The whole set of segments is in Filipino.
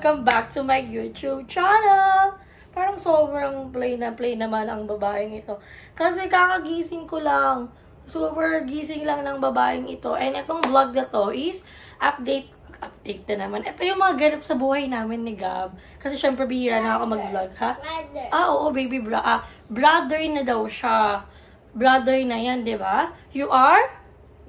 welcome back to my YouTube channel. Parang sobrang plain naman ang babaeng ito. Kasi kakagising ko lang. Super gising lang ng babaeng ito. And itong vlog na to is update na naman. Ito yung mga ganap sa buhay namin ni Gab. Kasi syempre bihira na ako mag-vlog, ha? Brother. Oo, baby brother na daw siya. Brother na yan, di ba? You are?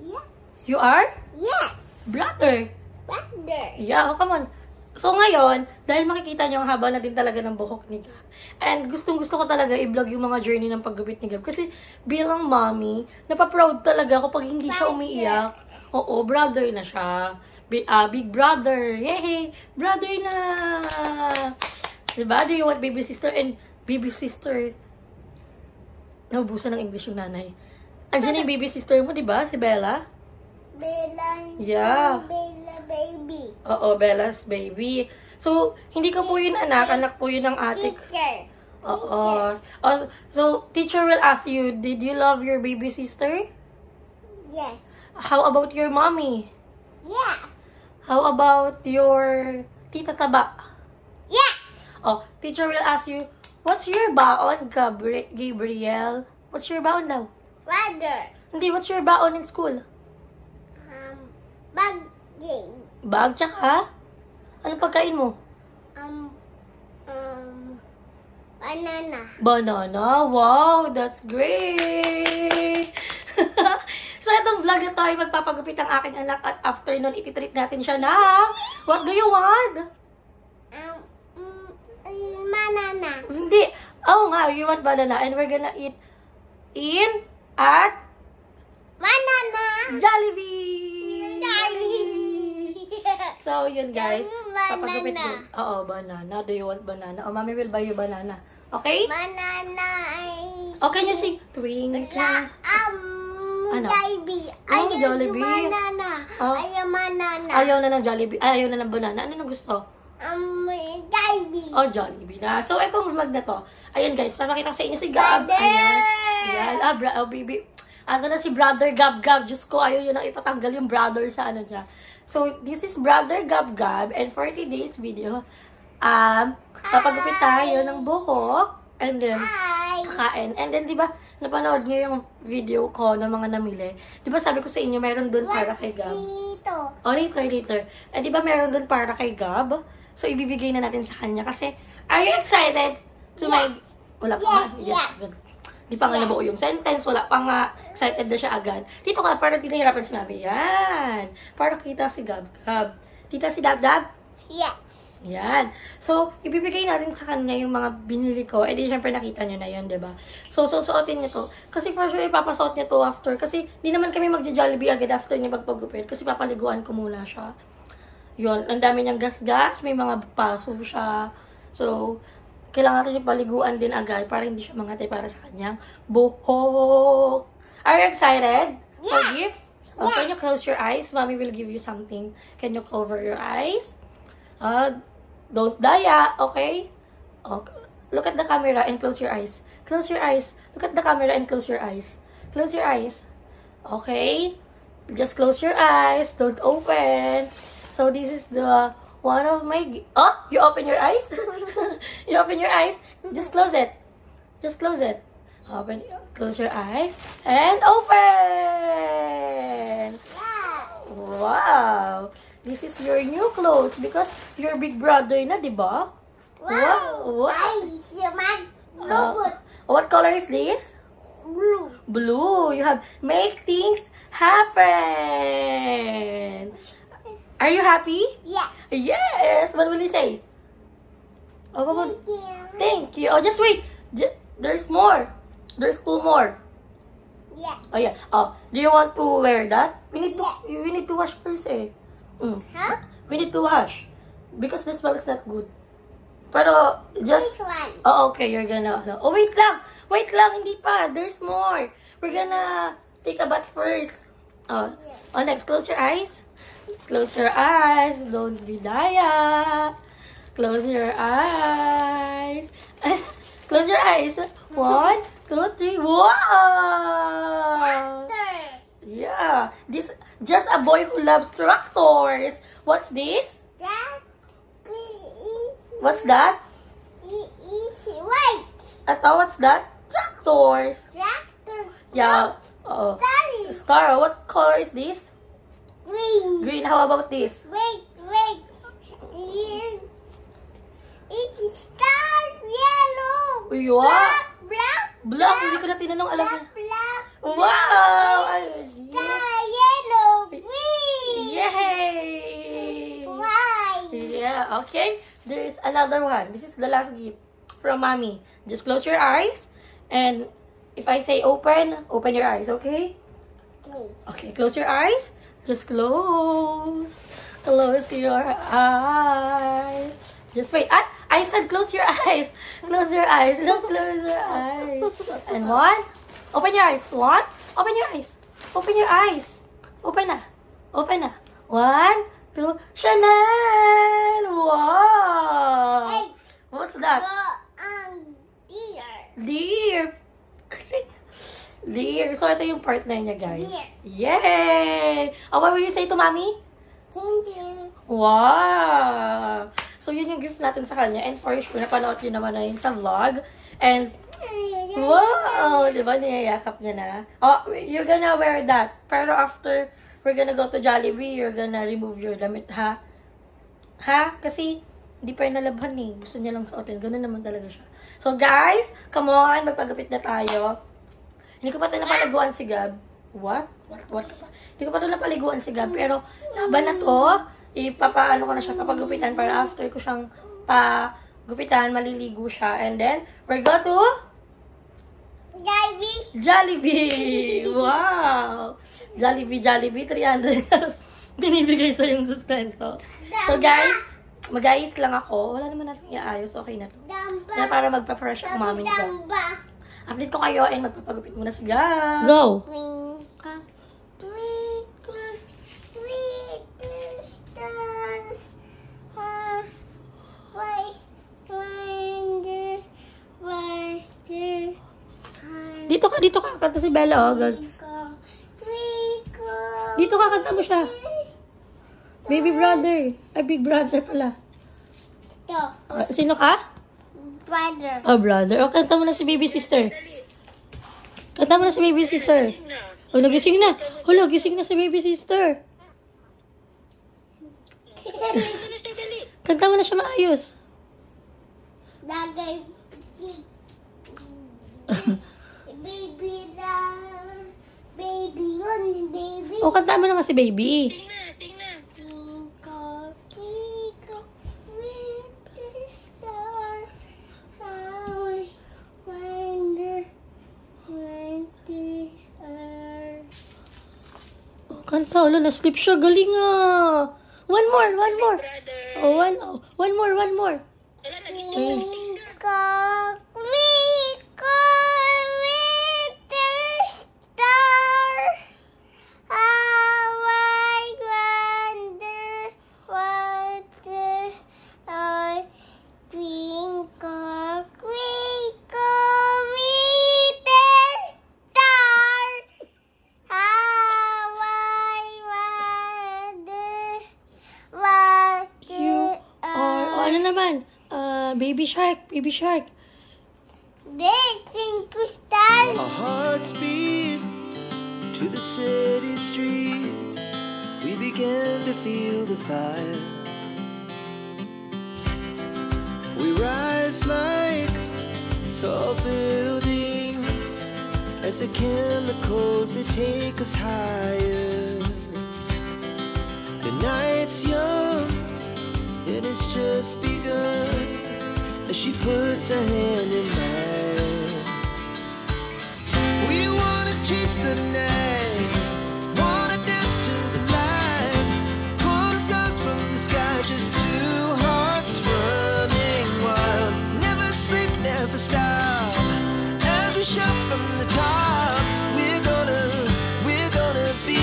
Yes. You are? Yes. Brother. Brother. Yeah, oh, come on. So ngayon, dahil makikita nyo ang haba na din talaga ng buhok ni Gab. And gustong-gusto ko talaga i-vlog yung mga journey ng paggupit ni Gab. Kasi bilang mommy, napaproud talaga ako pag hindi siya umiiyak. Oo, brother na siya. Big brother. Yay! Brother na! Diba? Do you want baby sister? And baby sister, naubusan ng English yung nanay. Andiyan yung baby sister mo, diba? Si Bella? Bella. Yeah. Bella baby. Oo, Bella's baby. So, hindi ko po yun anak. Anak po yun ng ate. Teacher. Oo. So, teacher will ask you, did you love your baby sister? Yes. How about your mommy? Yeah. How about your tita Taba? Yeah. Oh, teacher will ask you, what's your baon, Gabriel? What's your baon daw? Brother. Hindi, what's your baon in school? Bag game. Bag, tsaka? Anong pagkain mo? Banana. Banana? Wow, that's great! So, itong vlog na to ay magpapagupit ang aking anak at after nun, ititreat natin siya na what do you want? Banana. Hindi. Oh nga, you want banana and we're gonna eat in at Banana. Jollibee! So, yun guys. Papagupit Banana. ko. Oo, banana. Do you want banana? Oh, mommy will buy you banana. Okay? Banana ay... Okay, you see? Twinkle. Ano? Jollibee. Oh, Ayaw Jollibee. yung banana. Oh. Ayaw banana. Ayaw na ng Jollibee. Ayaw na ng banana. Ano na gusto? Jollibee. Oh, Jollibee na. So, itong vlog na to. Ayan guys, papakita ko sa inyo si Gab. Brother! Ayan. Ayan. Oh, baby. Ano na si brother Gab. Diyos ko, ayaw yun ang ipatanggal yung brother sa ano niya. So, this is brother Gab. And for today's video, papagupit tayo ng buhok. And then, Hi. kakain. And then, di ba, napanood nyo yung video ko ng mga namili. Di ba, sabi ko sa inyo, meron dun para kay Gab. Dito. Oh, later. Eh, di ba, meron dun para kay Gab? So, ibibigay na natin sa kanya. Kasi, are you excited to my... Wala pa nga. Yes. Di pa nga nabuo yung sentence. Wala pa nga. Excited na siya agad. Dito ka, para di nahirapan si Mami. Yan. Para kita si Gab. Tita si Dab. Yes. Yan. So, ibibigay natin sa kanya yung mga binili ko. Eh, di syempre nakita nyo na yun, diba? So, susuotin niya to. Kasi for sure, ipapasuot niya to after. Kasi, di naman kami magja-Jollibee agad after niya magpagupit. Kasi papaliguan ko muna siya. Yun. Ang dami niyang gas-gas. May mga paso siya. So, kailangan natin yung paliguan din agad para hindi siya mangatay para sa kanyang buhok. Are you excited? Yes. For gift? Oh, can you close your eyes? Mommy will give you something. Can you cover your eyes? Don't daya, okay? Look at the camera and close your eyes. Close your eyes. Look at the camera and close your eyes. Close your eyes. Okay? Just close your eyes. Don't open. So, this is the one of my... Oh, you open your eyes? You open your eyes? Just close it. Just close it. Close your eyes. And open! Wow! This is your new clothes because your big brother na, di ba? Wow! What color is this? Blue. Blue. You have make things happen. Are you happy? Yeah. Yes. What will you say? Oh, Thank you. thank you. Oh, just wait. There's more. There's 2 more. Yeah. Oh, yeah. Oh, do you want to wear that? We need to wash first, eh. Huh? We need to wash. Because the smell is not good. Pero, just... This one. Oh, okay. You're gonna... Oh, wait lang. Wait lang. Hindi pa. There's more. We're gonna take a bath first. Oh, Yes. oh, next. Close your eyes. Close your eyes. Don't be daya. Close your eyes. Close your eyes. 1, 2, 3. Wow! Yeah. This just a boy who loves tractors. What's this? What's that? It's white. Ito, what's that? Tractors. Tractor. Yeah. Oh. Sorry. Star, what color is this? Green. Green. How about this? Wait. Here. It's star yellow. What? Black. Black. Hindi ko na tinanong. Alam mo. Black. Wow! Star yellow. Green. Yay! White. Yeah, okay. There is another one. This is the last gift from mommy. Just close your eyes. And if I say open, open your eyes, okay? Okay. Okay, close your eyes. Just close. Close your eyes. Just wait. I said close your eyes. Close your eyes. Don't close your eyes. And one. Open your eyes. One. Open your eyes. Open your eyes. Open na. Open na. One, two. Chanel! Wow! Hey. What's that? Deer. Deer. Deer. So, ito yung partner niya, guys. Deer. Yay! Oh, what will you say to mommy? Thank you. Wow! So, yun yung gift natin sa kanya. And for sure, napanood nyo naman na yun sa vlog. And, wow! Diba, niyayakap niya na. Oh, you're gonna wear that. Pero after, we're gonna go to Jollibee, you're gonna remove your damit, ha? Ha? Kasi, hindi pa yung nalabhan eh. Gusto niya lang suotin. Ganun naman talaga siya. So, guys, come on, magpagupit na tayo. Hindi ko pa ito napaliguan si Gab. What? What ka pa? Hindi ko pa ito napaliguan si Gab. Pero, laban na to. Ipapaano ko na siya papagupitan para after ko siyang pagupitan, maliligo siya. And then, we're go to Jollibee! Wow! Jollibee, 300 binibigay sa yung sustento. So, guys, mag-ayos lang ako. Wala naman natin iayos. Okay na to. Kaya para magpa-fresh ang mami niya. Update ko kayo and magpapagupit muna si Gab. Go! Twinkle, twinkle, little star, why wonder what the Dito ka. Kanta si Bella, oh. twinkle, twinkle. Dito ka, kanta mo siya. Baby brother. Ay, big brother pala. Ito, Sino ka? brother. Oh, brother. O, kanta mo na si baby sister. Kanta mo na si baby sister. Oh, nagising na. Hala, gising na si baby sister. Kanta mo na siya maayos. Dagay, baby na, baby yun, baby. O, kanta mo naman si baby. Sing na. Twinkle, twinkle, little star, how I wonder when the earth. O, kanta. Wala, na-sleep siya. Galing ah. One more. Brother. Oh, one more. Wala, nagising. Twinkle, twinkle, little star, how I wonder what the earth. Twinkle, twinkle, little star, how I wonder what the Or, ano naman? Baby shark. They twinkle star. Our hearts beat to the city streets. We began to feel the fire. We rise like tall buildings as the chemicals they take us higher. The night's young and it's just begun as she puts her hand in mine. We wanna chase the night, wanna dance to the light, pull the stars from the sky, just two hearts running wild. Never sleep, never stop, as we shout from the top. We're gonna be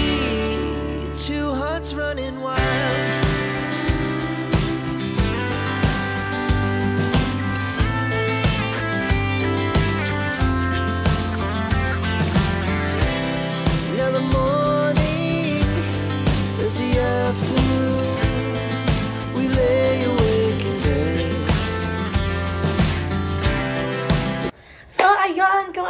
two hearts running wild. Now the morning is the afternoon. We lay awake in bed,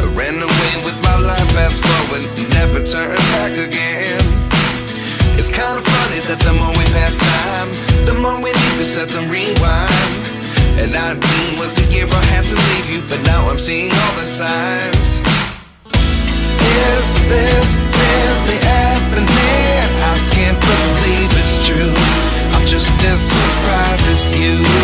I ran away with my life, fast forward, never turn back again. It's kind of funny that the more we pass time, the more we need to set the rewind. And 19 was the year I had to leave you, but now I'm seeing all the signs. Is this really happening? I can't believe it's true. I'm just as surprised as you.